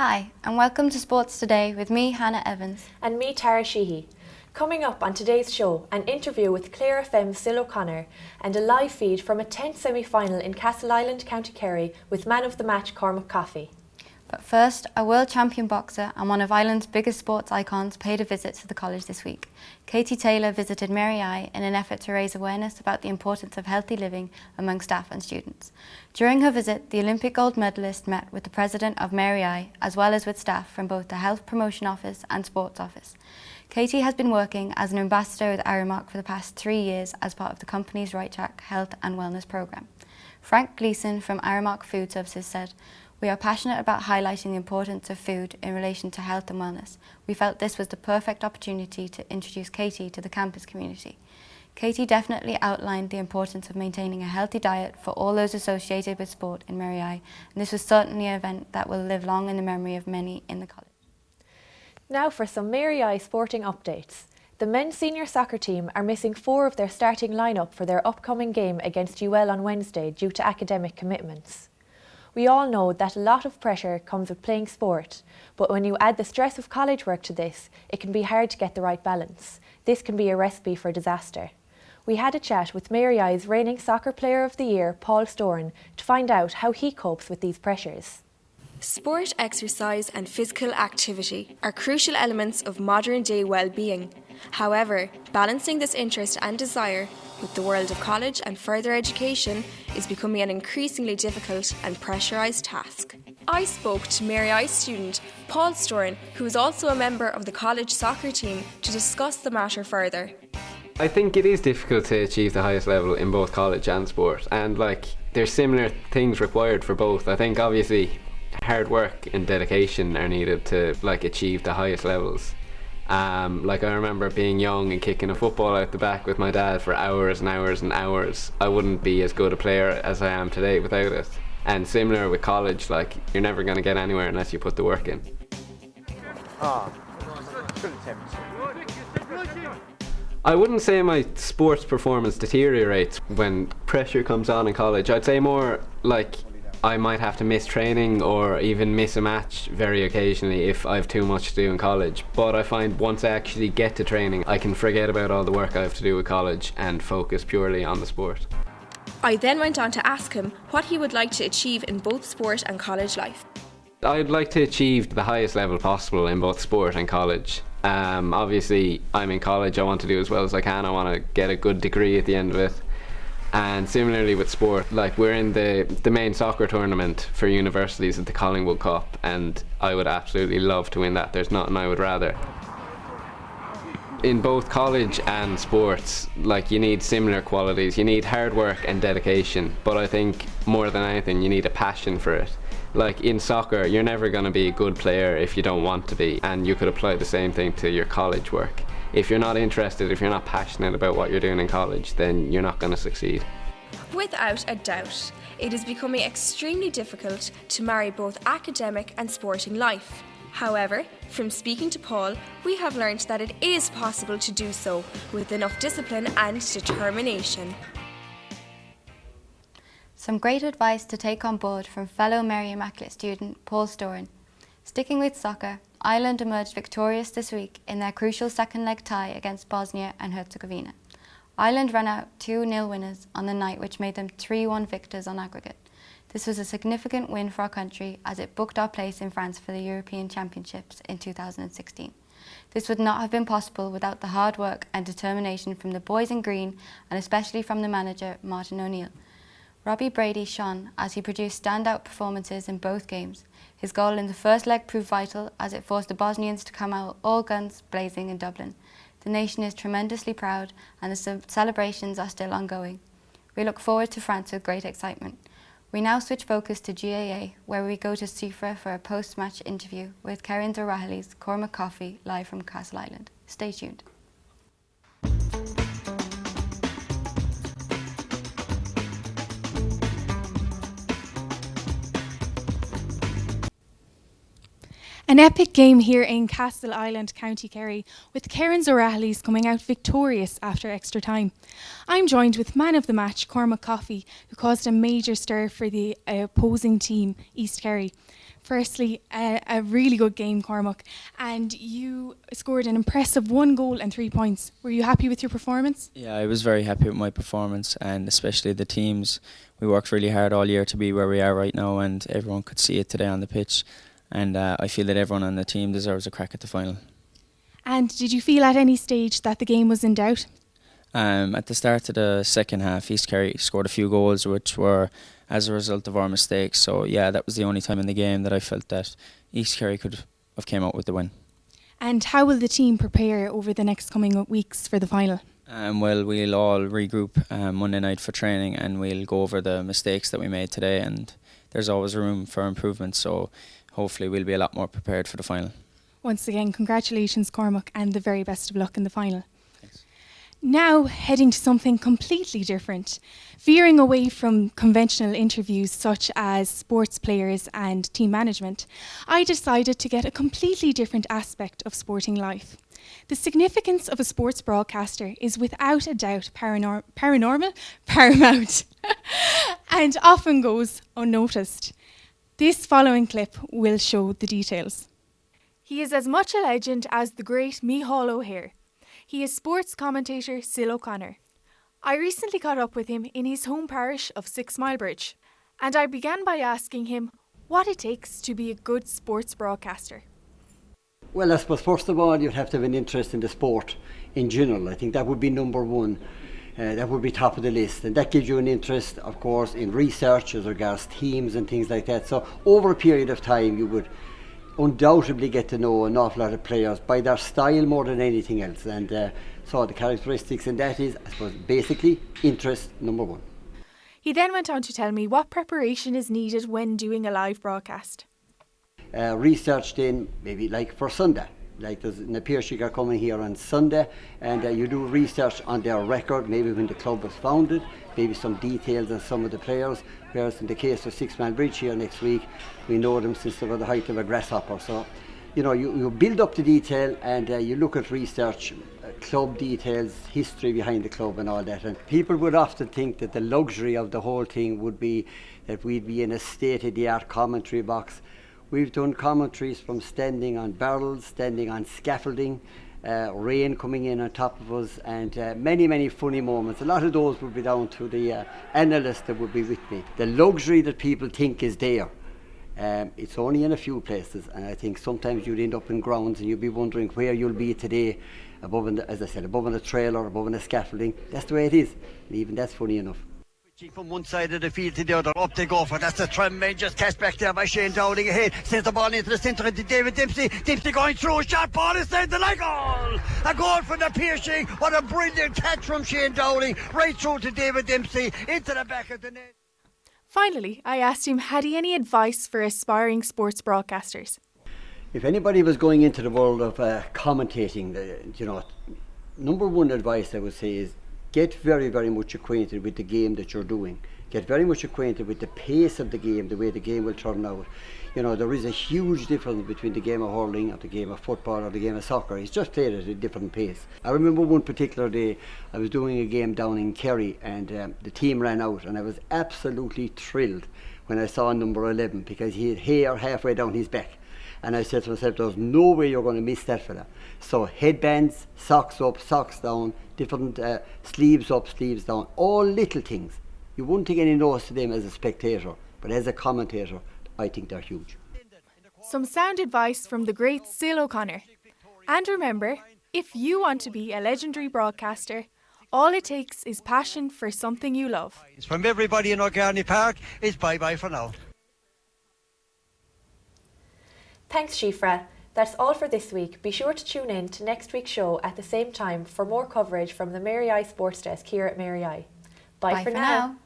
Hi, and welcome to Sports Today with me, Hannah Evans. And me, Tara Sheehy. Coming up on today's show, an interview with Clare FM's Sil O'Connor and a live feed from a 10th semi-final in Castleisland, County Kerry with man of the match Cormac Coffey. But first, a world champion boxer and one of Ireland's biggest sports icons paid a visit to the college this week. Katie Taylor visited Mary I in an effort to raise awareness about the importance of healthy living among staff and students. During her visit, the Olympic gold medalist met with the president of Mary I, as well as with staff from both the Health Promotion Office and Sports Office. Katie has been working as an ambassador with Aramark for the past 3 years as part of the company's Right Track Health and Wellness programme. Frank Gleeson from Aramark Food Services said, "We are passionate about highlighting the importance of food in relation to health and wellness. We felt this was the perfect opportunity to introduce Katie to the campus community." Katie definitely outlined the importance of maintaining a healthy diet for all those associated with sport in Mary I, and this was certainly an event that will live long in the memory of many in the college. Now for some Mary I sporting updates. The men's senior soccer team are missing 4 of their starting lineup for their upcoming game against UL on Wednesday due to academic commitments. We all know that a lot of pressure comes with playing sport, but when you add the stress of college work to this, it can be hard to get the right balance. This can be a recipe for disaster. We had a chat with Mary I's reigning Soccer Player of the Year, Paul Storen, to find out how he copes with these pressures. Sport, exercise and physical activity are crucial elements of modern-day well-being. However, balancing this interest and desire with the world of college and further education is becoming an increasingly difficult and pressurised task. I spoke to Mary I student Paul Storen, who is also a member of the college soccer team, to discuss the matter further. I think it is difficult to achieve the highest level in both college and sport, and there's similar things required for both. I think obviously hard work and dedication are needed to achieve the highest levels. I remember being young and kicking a football out the back with my dad for hours and hours and hours. I wouldn't be as good a player as I am today without it. And similar with college, you're never going to get anywhere unless you put the work in. I wouldn't say my sports performance deteriorates when pressure comes on in college. I'd say more I might have to miss training or even miss a match very occasionally if I have too much to do in college. But I find once I actually get to training, I can forget about all the work I have to do with college and focus purely on the sport. I then went on to ask him what he would like to achieve in both sport and college life. I'd like to achieve the highest level possible in both sport and college. Obviously, I'm in college, I want to do as well as I can. I want to get a good degree at the end of it. And similarly with sport, we're in the main soccer tournament for universities at the Collingwood Cup, and I would absolutely love to win that. There's nothing I would rather. In both college and sports, you need similar qualities. You need hard work and dedication, but I think more than anything, you need a passion for it. In soccer, you're never going to be a good player if you don't want to be, and you could apply the same thing to your college work. If you're not interested, if you're not passionate about what you're doing in college, then you're not going to succeed. Without a doubt, it is becoming extremely difficult to marry both academic and sporting life. However, from speaking to Paul, we have learned that it is possible to do so with enough discipline and determination. Some great advice to take on board from fellow Mary Immaculate student Paul Storen. Sticking with soccer, Ireland emerged victorious this week in their crucial second leg tie against Bosnia and Herzegovina. Ireland ran out 2-0 winners on the night, which made them 3-1 victors on aggregate. This was a significant win for our country as it booked our place in France for the European Championships in 2016. This would not have been possible without the hard work and determination from the boys in green, and especially from the manager, Martin O'Neill. Robbie Brady shone as he produced standout performances in both games. His goal in the first leg proved vital as it forced the Bosnians to come out all guns blazing in Dublin. The nation is tremendously proud and the celebrations are still ongoing. We look forward to France with great excitement. We now switch focus to GAA, where we go to Sifra for a post-match interview with Karen O'Reilly's Cormac Coffey live from Castleisland. Stay tuned. An epic game here in Castleisland, County Kerry, with Karen O'Reilly's coming out victorious after extra time. I'm joined with man of the match, Cormac Coffey, who caused a major stir for the opposing team, East Kerry. Firstly, a really good game, Cormac, and you scored an impressive 1 goal and 3 points. Were you happy with your performance? Yeah, I was very happy with my performance, and especially the teams. We worked really hard all year to be where we are right now, and everyone could see it today on the pitch. And I feel that everyone on the team deserves a crack at the final. And did you feel at any stage that the game was in doubt? At the start of the second half, East Kerry scored a few goals, which were as a result of our mistakes. So yeah, that was the only time in the game that I felt that East Kerry could have came out with the win. And how will the team prepare over the next coming weeks for the final? Well, we'll all regroup Monday night for training, and we'll go over the mistakes that we made today, and there's always room for improvement, so hopefully we'll be a lot more prepared for the final. Once again, congratulations, Cormac, and the very best of luck in the final. Thanks. Now, heading to something completely different, veering away from conventional interviews such as sports players and team management, I decided to get a completely different aspect of sporting life. The significance of a sports broadcaster is without a doubt paramount, and often goes unnoticed. This following clip will show the details. He is as much a legend as the great Micheál O'Hare. He is sports commentator Sil O'Connor. I recently caught up with him in his home parish of 6 Mile Bridge, and I began by asking him what it takes to be a good sports broadcaster. Well, I suppose first of all you'd have to have an interest in the sport in general. I think that would be number one. That would be top of the list, and that gives you an interest, of course, in research as regards teams and things like that. So over a period of time you would undoubtedly get to know an awful lot of players by their style more than anything else, and so the characteristics in that is, I suppose, basically interest number one. He then went on to tell me what preparation is needed when doing a live broadcast. Research then, maybe like for Sunday, like there's an Appearshig coming here on Sunday, and you do research on their record, maybe when the club was founded, maybe some details on some of the players, whereas in the case of 6 Mile Bridge here next week, we know them since they were the height of a grasshopper. So, you know, you build up the detail, and you look at research, club details, history behind the club and all that. And people would often think that the luxury of the whole thing would be that we'd be in a state-of-the-art commentary box. We've done commentaries from standing on barrels, standing on scaffolding, rain coming in on top of us, and many, many funny moments. A lot of those would be down to the analyst that would be with me. The luxury that people think is there, it's only in a few places, and I think sometimes you'd end up in grounds and you'd be wondering where you'll be today, above in the, as I said, above in a trailer, above in a scaffolding. That's the way it is, and even that's funny enough. From one side of the field to the other, up they go for. That's a tremendous catch back there by Shane Dowling ahead. Sends the ball into the centre into David Dempsey. Dempsey going through, a shot ball is sent, like goal! A goal from the Appearshig. What a brilliant catch from Shane Dowling, right through to David Dempsey, into the back of the net. Finally, I asked him had he any advice for aspiring sports broadcasters. If anybody was going into the world of commentating, number one advice I would say is get very, very much acquainted with the game that you're doing. Get very much acquainted with the pace of the game, the way the game will turn out. You know, there is a huge difference between the game of hurling or the game of football or the game of soccer. It's just played at a different pace. I remember one particular day I was doing a game down in Kerry, and the team ran out, and I was absolutely thrilled when I saw number 11 because he had hair halfway down his back. And I said to myself, there's no way you're going to miss that fella. So headbands, socks up, socks down, different sleeves up, sleeves down, all little things. You wouldn't take any notice to them as a spectator, but as a commentator, I think they're huge. Some sound advice from the great Sil O'Connor. And remember, if you want to be a legendary broadcaster, all it takes is passion for something you love. From everybody in O'Garney Park, it's bye-bye for now. Thanks, Shifra. That's all for this week. Be sure to tune in to next week's show at the same time for more coverage from the Mary I Sports Desk here at Mary I. Bye for now.